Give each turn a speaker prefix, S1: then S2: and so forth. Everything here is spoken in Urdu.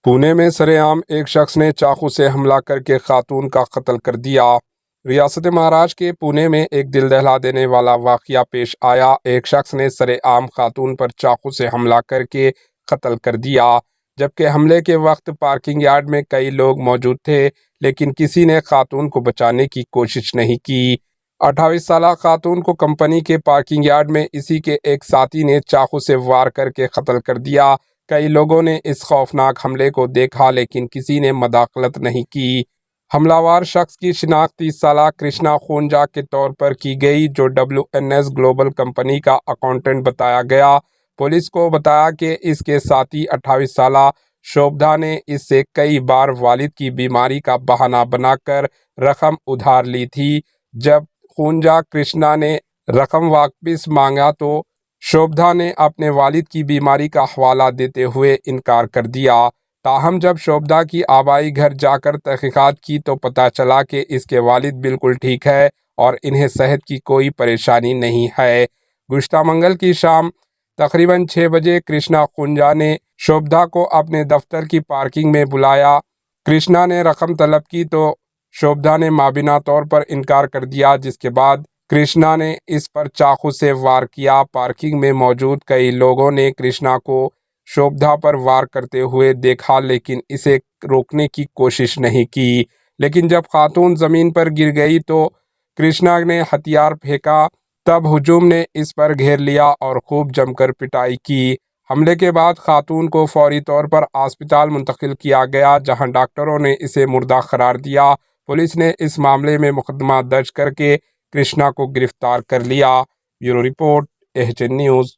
S1: پونے میں سرعام ایک شخص نے چاقو سے حملہ کر کے خاتون کا قتل کر دیا۔ ریاست مہاراشٹر کے پونے میں ایک دل دہلا دینے والا واقعہ پیش آیا۔ ایک شخص نے سرعام خاتون پر چاقو سے حملہ کر کے قتل کر دیا، جبکہ حملے کے وقت پارکنگ یارڈ میں کئی لوگ موجود تھے، لیکن کسی نے خاتون کو بچانے کی کوشش نہیں کی۔ 28 سالہ خاتون کو کمپنی کے پارکنگ یارڈ میں اسی کے ایک ساتھی نے چاقو سے وار کر کے قتل کر دیا۔ کئی لوگوں نے اس خوفناک حملے کو دیکھا، لیکن کسی نے مداخلت نہیں کی۔ حملہ آور شخص کی شناخت 30 سالہ کرشنا خونجا کے طور پر کی گئی، جو WNS گلوبل کمپنی کا اکاؤنٹنٹ بتایا گیا۔ پولیس کو بتایا کہ اس کے ساتھی 28 سالہ شوبھا نے اس سے کئی بار والد کی بیماری کا بہانہ بنا کر رقم ادھار لی تھی۔ جب خونجا کرشنا نے رقم واپس مانگا تو شوبھا نے اپنے والد کی بیماری کا حوالہ دیتے ہوئے انکار کر دیا۔ تاہم جب شوبھا کی آبائی گھر جا کر تحقیقات کی تو پتہ چلا کہ اس کے والد بالکل ٹھیک ہے اور انہیں صحت کی کوئی پریشانی نہیں ہے۔ گزشتہ منگل کی شام تقریباً 6 بجے کرشنا خونجا نے شوبھا کو اپنے دفتر کی پارکنگ میں بلایا۔ کرشنا نے رقم طلب کی تو شوبھا نے مابینہ طور پر انکار کر دیا، جس کے بعد کرشنا نے اس پر چاقو سے وار کیا۔ پارکنگ میں موجود کئی لوگوں نے کرشنا کو شوبھا پر وار کرتے ہوئے دیکھا، لیکن اسے روکنے کی کوشش نہیں کی۔ لیکن جب خاتون زمین پر گر گئی تو کرشنا نے ہتھیار پھینکا، تب ہجوم نے اس پر گھیر لیا اور خوب جم کر پٹائی کی۔ حملے کے بعد خاتون کو فوری طور پر اسپتال منتقل کیا گیا، جہاں ڈاکٹروں نے اسے مردہ قرار دیا۔ پولیس نے اس معاملے میں مقدمہ درج کر کے کرشنا کو گرفتار کر لیا۔ Bureau report, AHN news.